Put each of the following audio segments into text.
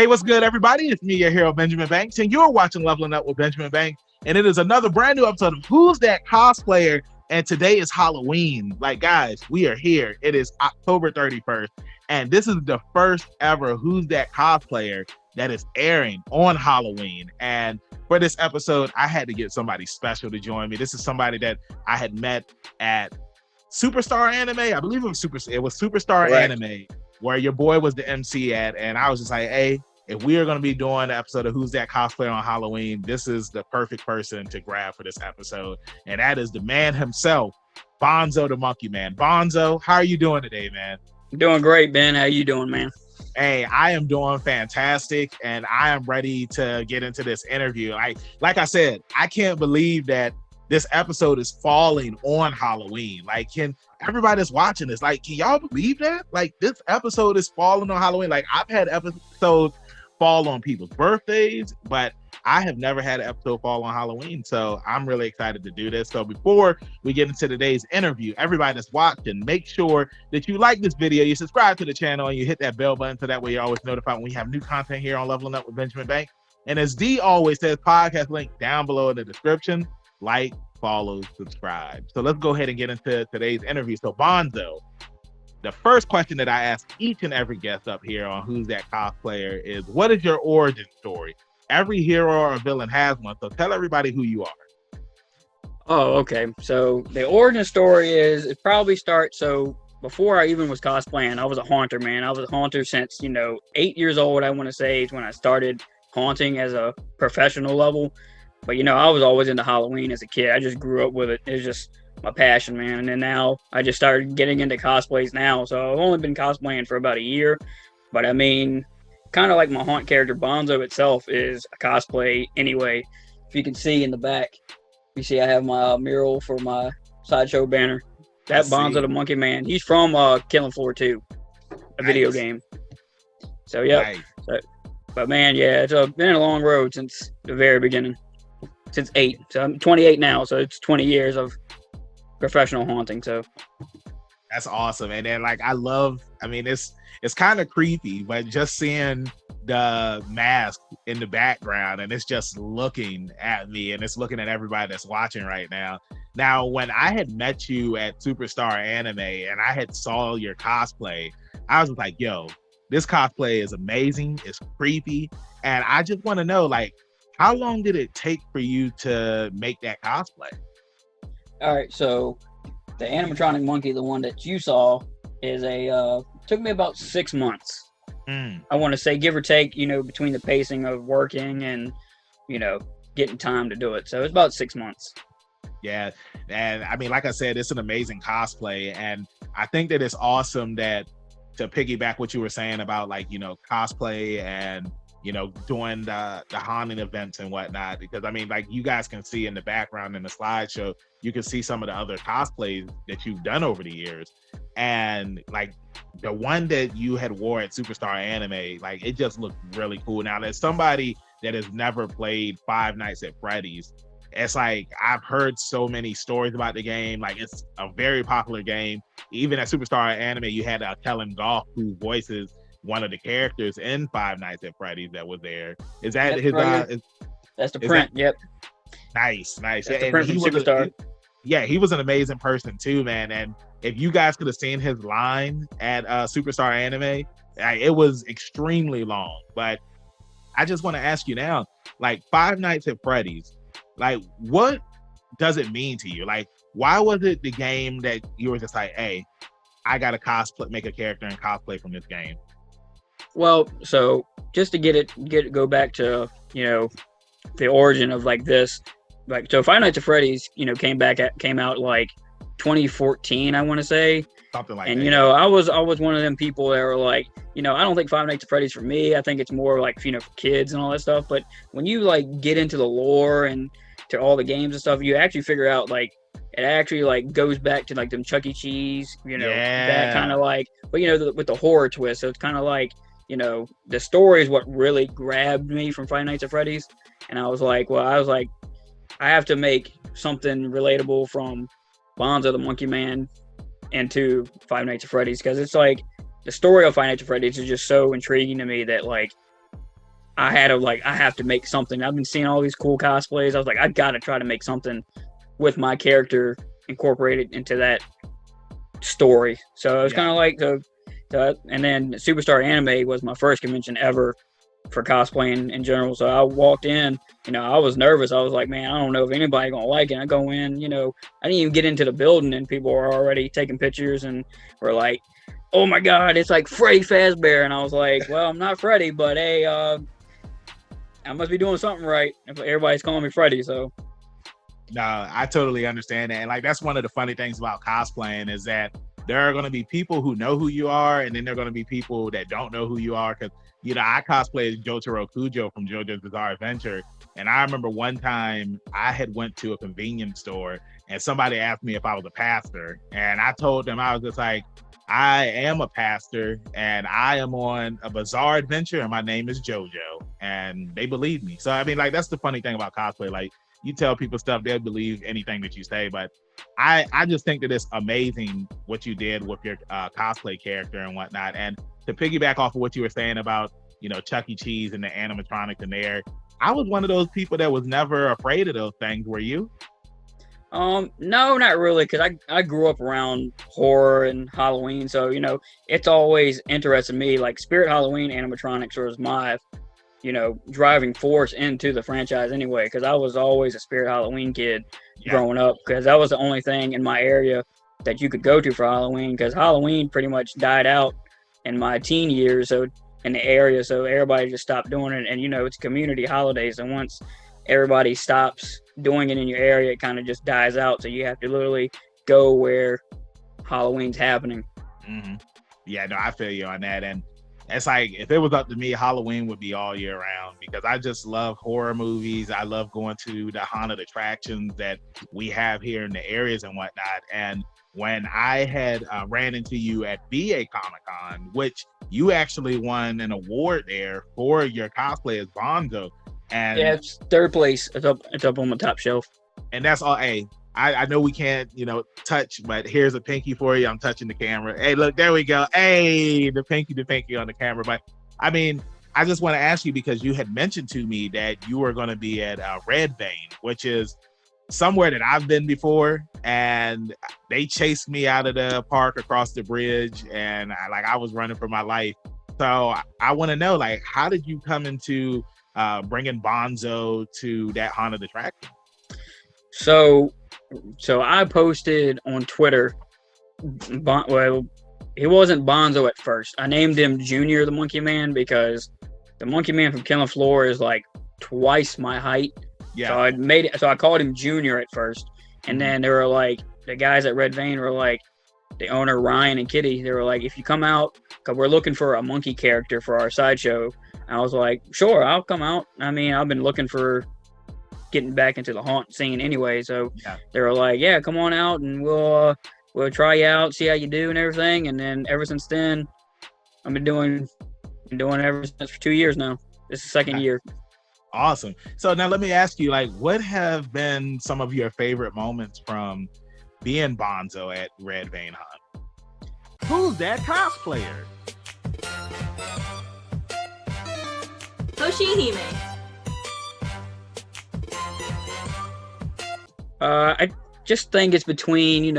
Hey, what's good, everybody? It's me, your hero, Benjamin Banks, and you're watching Leveling Up with Benjamin Banks. And it is another brand new episode of Who's That Cosplayer? And today is Halloween. Like, guys, we are here. It is October 31st, and this is the first ever Who's That Cosplayer that is airing on Halloween. And for this episode, I had to get somebody special to join me. This is somebody that I had met at Superstar Anime. I believe it was Superstar Correct. Anime, where your boy was the MC at, and I was just like, hey, if we are going to be doing an episode of Who's That Cosplayer on Halloween, this is the perfect person to grab for this episode, and that is the man himself, Bonzo the Monkeyman. Bonzo, how are you doing today, man? Doing great, Ben. How you doing, man? Hey, I am doing fantastic, and I am ready to get into this interview. Like I said, I can't believe that this episode is falling on Halloween. Like, can everybody that's watching this, like, can y'all believe that? Like, this episode is falling on Halloween. Like, I've had episodes fall on people's birthdays, but I have never had an episode fall on Halloween. So I'm really excited to do this. So before we get into today's interview, everybody that's watching, make sure that you like this video, you subscribe to the channel, and you hit that bell button so that way you're always notified when we have new content here on Leveling Up with Benjamin Banks. And as D always says, podcast link down below in the description. Like, follow, subscribe. So let's go ahead and get into today's interview. So Bonzo, the first question that I ask each and every guest up here on Who's That Cosplayer is, what is your origin story? Every hero or villain has one, so tell everybody who you are. Oh, okay. So the origin story is, it probably starts, so before I even was cosplaying, I was a haunter, man. I was a haunter since, 8 years old, I want to say, is when I started haunting as a professional level. But, I was always into Halloween as a kid. I just grew up with it. It was just my passion, man. And then now I just started getting into cosplays now. So I've only been cosplaying for about a year. But I mean, kind of like my haunt character, Bonzo itself is a cosplay anyway. If you can see in the back, you see I have my mural for my sideshow banner. That Bonzo the Monkeyman, he's from Killing Floor 2, a video game. So, yeah. Nice. But, man, yeah, it's been a long road since the very beginning. Since 8. So I'm 28 now, so it's 20 years of professional haunting. So that's awesome. And then, like, it's kind of creepy, but just seeing the mask in the background and it's just looking at me and it's looking at everybody that's watching right now. Now, when I had met you at Superstar Anime and I had saw your cosplay, I was like, yo, this cosplay is amazing. It's creepy. And I just want to know, like, how long did it take for you to make that cosplay? All right, so the animatronic monkey, the one that you saw, is took me about 6 months. I want to say, give or take, between the pacing of working and, getting time to do it. So it's about 6 months. Yeah, and I mean, like I said, it's an amazing cosplay, and I think that it's awesome that, to piggyback what you were saying about, like, cosplay and doing the haunting events and whatnot, because I mean, like, you guys can see in the background in the slideshow, you can see some of the other cosplays that you've done over the years, and like the one that you had wore at Superstar Anime, like, it just looked really cool. Now, there's somebody that has never played Five Nights at Freddy's. It's like, I've heard so many stories about the game. Like, it's a very popular game. Even at Superstar Anime, you had Kellen Goff, who voices one of the characters in Five Nights at Freddy's that was there. Is that his? That's the print. Yep. Nice. That's the print from Superstar. He was an amazing person too, man. And if you guys could have seen his line at Superstar Anime, it was extremely long. But I just want to ask you now, like, Five Nights at Freddy's, like, what does it mean to you? Like, why was it the game that you were just like, hey, I got to make a character and cosplay from this game? Well, so just to go back to, the origin of like this, like, so Five Nights at Freddy's, came out like 2014, I want to say. Something like that. And, I was one of them people that were like, I don't think Five Nights at Freddy's for me. I think it's more like, for kids and all that stuff. But when you like get into the lore and to all the games and stuff, you actually figure out like, it actually like goes back to like them Chuck E. Cheese, that kind of like, but with the horror twist. So it's kind of like, the story is what really grabbed me from Five Nights at Freddy's. And I was like, I have to make something relatable from Bonzo the Monkeyman into Five Nights at Freddy's, because it's like the story of Five Nights at Freddy's is just so intriguing to me that like I had to like, I have to make something. I've been seeing all these cool cosplays. I was like, I got to try to make something with my character incorporated into that story. So it was kind of like and then Superstar Anime was my first convention ever for cosplaying in general. So I walked in, I was nervous. I was like, man, I don't know if anybody gonna like it. I go in, I didn't even get into the building and people were already taking pictures and were like, oh my God, it's like Freddy Fazbear. And I was like, well, I'm not Freddy, but hey, I must be doing something right if everybody's calling me Freddy. So no, I totally understand that. And like, that's one of the funny things about cosplaying is that there are going to be people who know who you are, and then there are going to be people that don't know who you are. Because, I cosplayed Jotaro Kujo from JoJo's Bizarre Adventure. And I remember one time I had went to a convenience store and somebody asked me if I was a pastor. And I told them, I was just like, I am a pastor and I am on a bizarre adventure and my name is JoJo. And they believed me. So, I mean, like, that's the funny thing about cosplay. Like, you tell people stuff, they'll believe anything that you say. But I just think that it's amazing what you did with your cosplay character and whatnot. And to piggyback off of what you were saying about, Chuck E. Cheese and the animatronics in there, I was one of those people that was never afraid of those things. Were you? no, not really, because I grew up around horror and Halloween, so it's always interested me. Like Spirit Halloween animatronics was my driving force into the franchise anyway, because I was always a Spirit Halloween kid growing up, because that was the only thing in my area that you could go to for Halloween, because Halloween pretty much died out in my teen years, so in the area, so everybody just stopped doing it. And it's community holidays, and once everybody stops doing it in your area, it kind of just dies out, so you have to literally go where Halloween's happening. Mm-hmm. Yeah, no, I feel you on that. And it's like, if it was up to me, Halloween would be all year round, because I just love horror movies. I love going to the haunted attractions that we have here in the areas and whatnot. And when I had ran into you at VA Comic-Con, which you actually won an award there for your cosplay as Bonzo. And yeah, it's third place. It's up on the top shelf. And that's all. Hey, I know we can't, touch, but here's a pinky for you. I'm touching the camera. Hey, look, there we go. Hey, the pinky on the camera. But I mean, I just want to ask you, because you had mentioned to me that you were going to be at Red Vein, which is somewhere that I've been before, and they chased me out of the park across the bridge, and I was running for my life. So I want to know, like, how did you come into bringing Bonzo to that haunted attraction? So I posted on Twitter. Well, he wasn't Bonzo at first. I named him Junior the Monkeyman because the Monkeyman from Killing Floor is like twice my height. Yeah. So I called him Junior at first, and then they were like, the guys at Red Vein were like, the owner Ryan and Kitty, they were like, if you come out, because we're looking for a monkey character for our sideshow. I was like, sure, I'll come out. I mean, I've been looking for getting back into the haunt scene anyway. So they were like, yeah, come on out and we'll try you out, see how you do and everything. And then ever since then, I've been doing ever since for 2 years now. This is the second year. Awesome. So now let me ask you, like, what have been some of your favorite moments from being Bonzo at Red Vein Hunt? Who's that cosplayer? Hoshihime. I just think it's between,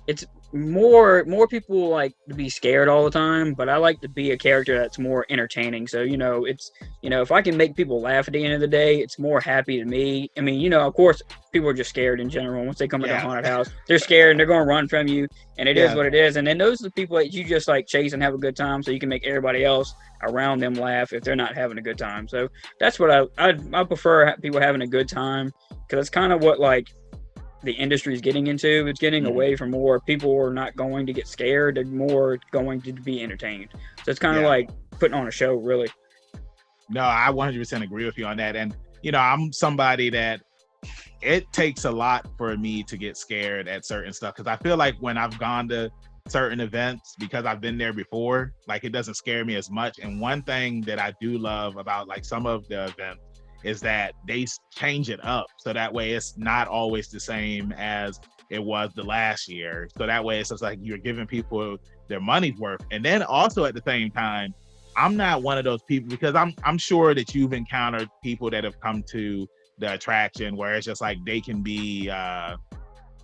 it's more people like to be scared all the time, but I like to be a character that's more entertaining. So, it's, if I can make people laugh at the end of the day, it's more happy to me. I mean, of course, people are just scared in general. Once they come to the haunted house, they're scared and they're going to run from you, and it is what it is. And then those are the people that you just like chase and have a good time, so you can make everybody else around them laugh if they're not having a good time. So that's what I prefer, people having a good time, because it's kind of what like the industry is getting into. It's getting away from more people are not going to get scared, they're more going to be entertained. So it's kind of like putting on a show, really. No, I 100% agree with you on that. And I'm somebody that it takes a lot for me to get scared at certain stuff, because I feel like when I've gone to certain events, because I've been there before, like, it doesn't scare me as much. And one thing that I do love about like some of the events is that they change it up, so that way it's not always the same as it was the last year. So that way it's just like you're giving people their money's worth. And then also at the same time, I'm not one of those people, because I'm sure that you've encountered people that have come to the attraction where it's just like they can be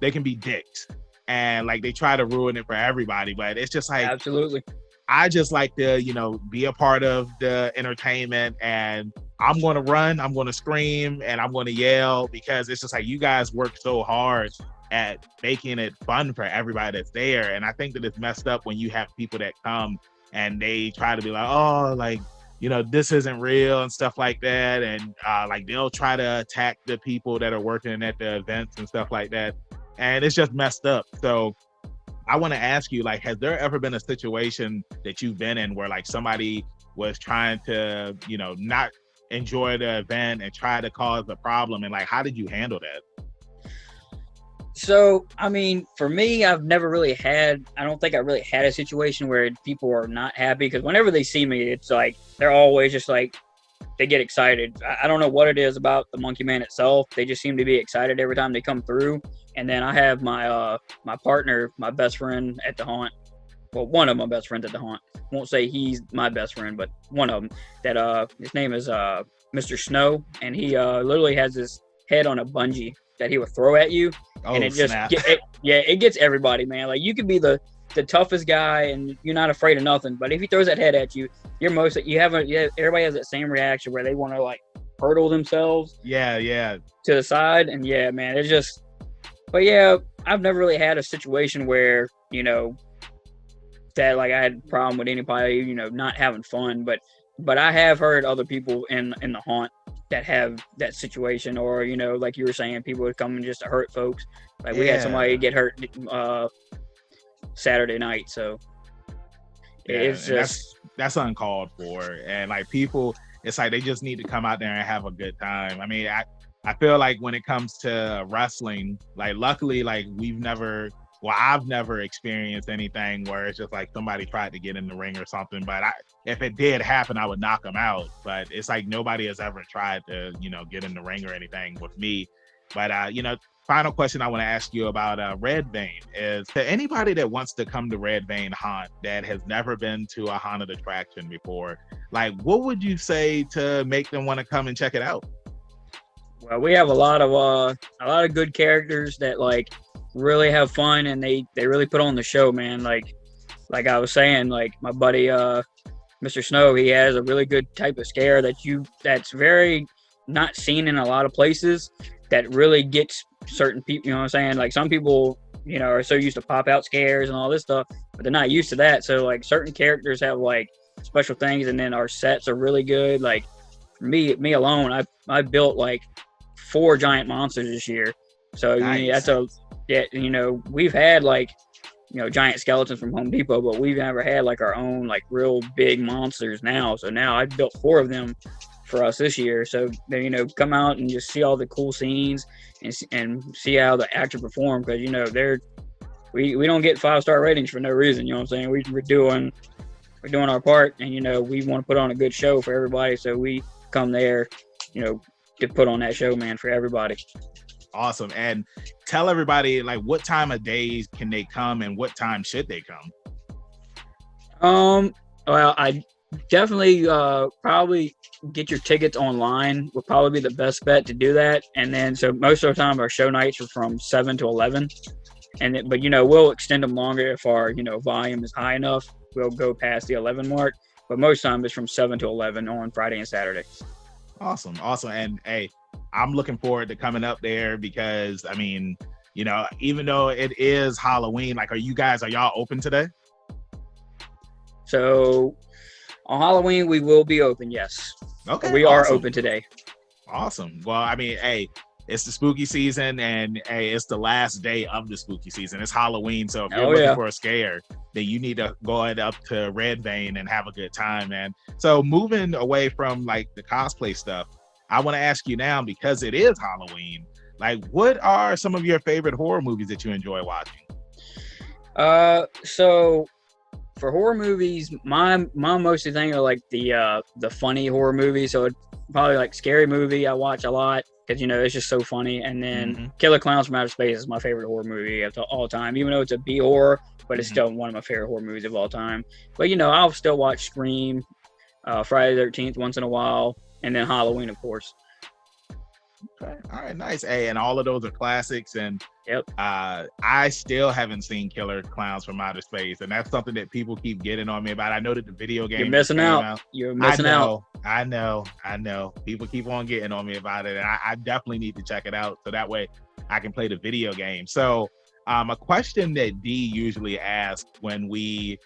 dicks, and like they try to ruin it for everybody. But it's just like, Absolutely. I just like to, be a part of the entertainment, and I'm going to run, I'm going to scream, and I'm going to yell, because it's just like, you guys work so hard at making it fun for everybody that's there. And I think that it's messed up when you have people that come and they try to be like, oh, like, this isn't real and stuff like that. And like they'll try to attack the people that are working at the events and stuff like that. And it's just messed up. So I want to ask you, like, has there ever been a situation that you've been in where like somebody was trying to, not enjoy the event and try to cause a problem? And like, how did you handle that? So, I mean, for me, I don't think I really had a situation where people are not happy, because whenever they see me, it's like, they're always just like, they get excited. I don't know what it is about the Monkeyman itself. They just seem to be excited every time they come through. And then I have my partner, my best friend at the haunt. Well, one of my best friends at the haunt. Won't say he's my best friend, but one of them. That his name is Mr. Snow, and he literally has his head on a bungee that he would throw at you, and it just it gets everybody, man. Like, you could be the toughest guy and you're not afraid of nothing, but if he throws that head at you, everybody has that same reaction where they want to like hurdle themselves to the side. And yeah, man, it's just, but yeah, I've never really had a situation where that like I had a problem with anybody not having fun, but I have heard other people in the haunt that have that situation, or like you were saying, people would come just to hurt folks. Like we had somebody get hurt Saturday night, so it's just that's uncalled for. And like, people, it's like they just need to come out there and have a good time. I mean, I feel like when it comes to wrestling, like luckily, like I've never experienced anything where it's just like somebody tried to get in the ring or something. But if it did happen, I would knock them out. But it's like nobody has ever tried to, get in the ring or anything with me. But, final question I want to ask you about Red Vein is, to anybody that wants to come to Red Vein Haunt that has never been to a haunted attraction before, like, what would you say to make them want to come and check it out? Well, we have a lot of good characters that like really have fun, and they really put on the show, man. Like I was saying, like my buddy Mr. Snow, he has a really good type of scare that's very not seen in a lot of places, that really gets certain people, you know what I'm saying? Like some people, are so used to pop out scares and all this stuff, but they're not used to that. So like certain characters have like special things, and then our sets are really good. Like for me alone, I built like 4 giant monsters this year. So nice. We've had like giant skeletons from Home Depot, but we've never had like our own like real big monsters now. So now I built 4 of them for us this year. So they come out and just see all the cool scenes and see how the actor perform, because we don't get 5-star ratings for no reason. You know what I'm saying? We're doing our part, and we want to put on a good show for everybody. So we come there, to put on that show, man, for everybody. Awesome. And tell everybody, like, what time of day can they come and what time should they come? Well, I definitely probably get your tickets online would probably be the best bet to do that. And then, so most of the time our show nights are from 7 to 11, but we'll extend them longer if our volume is high enough. We'll go past the 11 mark, but most time it's from 7 to 11 on Friday and Saturday. Awesome. And hey, I'm looking forward to coming up there, because I mean, even though it is Halloween, like, are y'all open today? So on Halloween, we will be open. Yes. Okay. We are open today. Awesome. Well, I mean, hey, it's the spooky season, and hey, it's the last day of the spooky season. It's Halloween. So if you're looking for a scare, then you need to go up to Red Vein and have a good time, man. So moving away from like the cosplay stuff, I want to ask you now, because it is Halloween, like, what are some of your favorite horror movies that you enjoy watching? So for horror movies, my mostly thing are like the funny horror movies. So probably like Scary Movie I watch a lot, because it's just so funny. And then Killer Clowns from Outer Space is my favorite horror movie of all time, even though it's a B horror, but it's still one of my favorite horror movies of all time. But I'll still watch Scream, Friday the 13th once in a while, and then Halloween, of course. Okay. All right, nice. Hey, and all of those are classics. And Yep. I still haven't seen Killer Clowns from Outer Space, and that's something that people keep getting on me about. I know that the video game You're missing out. You're missing out. I know. People keep on getting on me about it, and I definitely need to check it out so that way I can play the video game. So, a question that D usually asks when we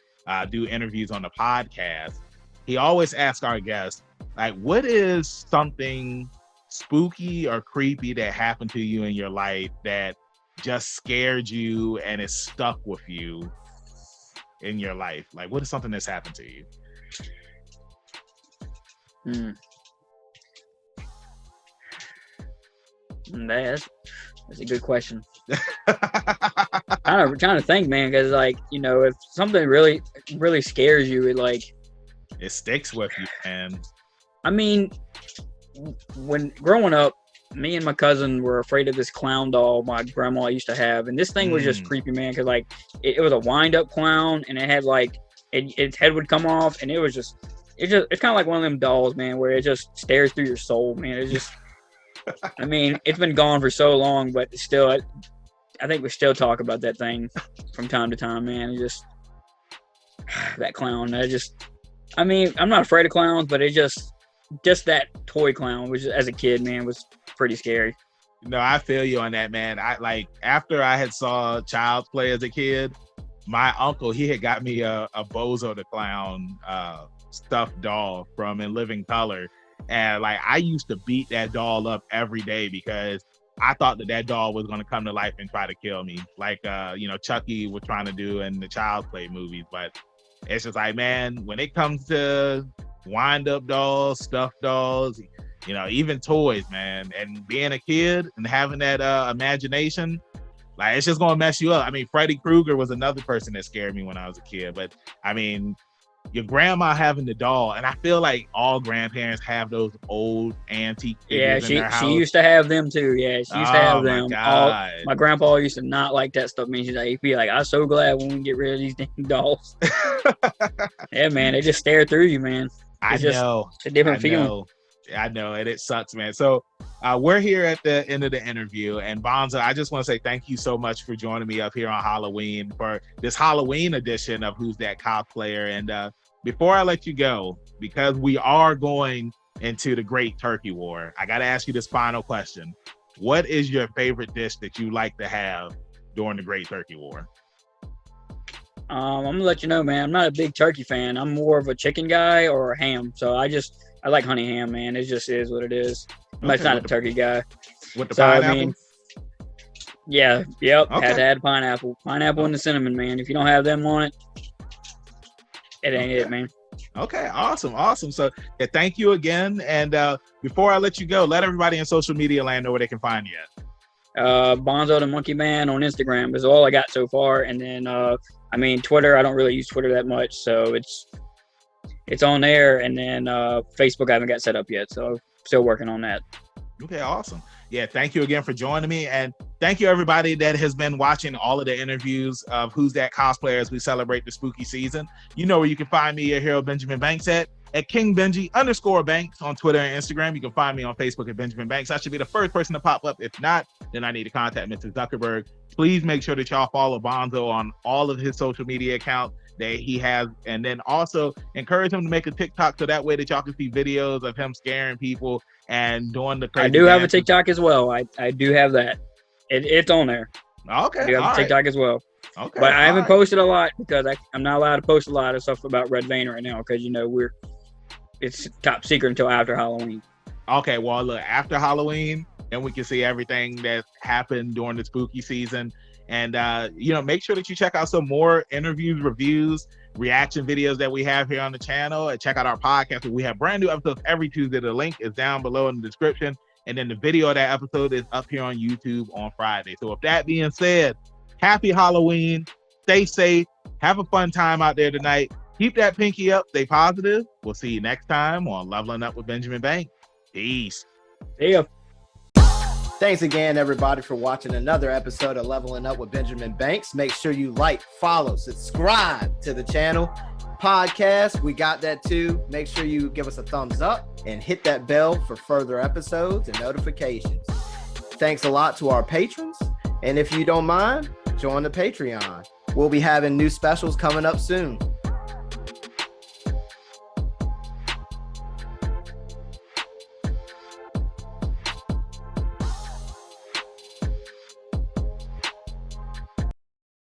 do interviews on the podcast, he always asks our guests, like, what is something spooky or creepy that happened to you in your life that just scared you and is stuck with you in your life? Like, what is something that's happened to you? That's a good question. I'm trying to think, man, because like, you know, if something really scares you, it sticks with you, man. I mean, when growing up, me and my cousin were afraid of this clown doll my grandma used to have, and this thing was just creepy, man, because like it was a wind-up clown, and it had like its head would come off, and it's kind of like one of them dolls, man, where it just stares through your soul, man. It's just, I mean, it's been gone for so long, but still, I think we still talk about that thing from time to time, man. It just that clown. I mean, I'm not afraid of clowns, but it just that toy clown, which as a kid, man, was pretty scary. No, I feel you on that, man. I like, after I had saw Child's Play as a kid, my uncle, he had got me a Bozo the Clown stuffed doll from In Living Color, and like I used to beat that doll up every day because I thought that doll was going to come to life and try to kill me, like Chucky was trying to do in the Child's Play movies. But it's just like, man, when it comes to wind-up dolls, stuffed dolls, even toys, man, and being a kid and having that imagination, like, it's just gonna mess you up. I mean, Freddy Krueger was another person that scared me when I was a kid. But I mean, your grandma having the doll, and I feel like all grandparents have those old antique figures in their house. She used to have them too. Yeah, she used to have them. God. My grandpa used to not like that stuff. I mean, he'd be like, "I'm so glad when we get rid of these dang dolls." Yeah, man, they just stare through you, man. I know. It's a different feeling. I know, and it sucks, man. So we're here at the end of the interview, and Bonzo, I just want to say thank you so much for joining me up here on Halloween for this Halloween edition of Who's That Cosplayer. And before I let you go, because we are going into the Great Turkey War, I got to ask you this final question. What is your favorite dish that you like to have during the Great Turkey War? I'm gonna let you know, man. I'm not a big turkey fan. I'm more of a chicken guy or a ham. So I like honey ham, man. It just is what it is. I'm not a turkey guy. With the pineapple? I mean, yeah, yep. Okay. Had to add pineapple and the cinnamon, man. If you don't have them on it, it ain't it, man. Okay, awesome. So yeah, thank you again. And before I let you go, let everybody in social media land know where they can find you at. Bonzo the Monkeyman on Instagram is all I got so far, and then Twitter, I don't really use Twitter that much, so it's on there, and then Facebook I haven't got set up yet, so still working on that. Okay, awesome. Yeah, thank you again for joining me, and thank you everybody that has been watching all of the interviews of Who's That Cosplayer as we celebrate the spooky season. You know where you can find me, your hero Benjamin Banks at @KingBenji_Banks on Twitter and Instagram. You can find me on Facebook at Benjamin Banks. I should be the first person to pop up. If not, then I need to contact Mr. Zuckerberg. Please make sure that y'all follow Bonzo on all of his social media accounts that he has, and then also encourage him to make a TikTok so that way that y'all can see videos of him scaring people and doing the crazy I do have dances. a TikTok as well. I do have that. It's on there. Okay, I do have a TikTok as well. Okay, but I haven't posted a lot because I'm not allowed to post a lot of stuff about Red Vein right now because it's top secret until after Halloween. Okay, well, look, after Halloween, and we can see everything that happened during the spooky season. And, make sure that you check out some more interviews, reviews, reaction videos that we have here on the channel, and check out our podcast. We have brand new episodes every Tuesday. The link is down below in the description. And then the video of that episode is up here on YouTube on Friday. So with that being said, happy Halloween. Stay safe. Have a fun time out there tonight. Keep that pinky up. Stay positive. We'll see you next time on Leveling Up with Benjamin Banks. Peace. See ya. Thanks again, everybody, for watching another episode of Leveling Up with Benjamin Banks. Make sure you like, follow, subscribe to the channel. podcast. We got that too. Make sure you give us a thumbs up and hit that bell for further episodes and notifications. Thanks a lot to our patrons. And if you don't mind, join the Patreon. We'll be having new specials coming up soon.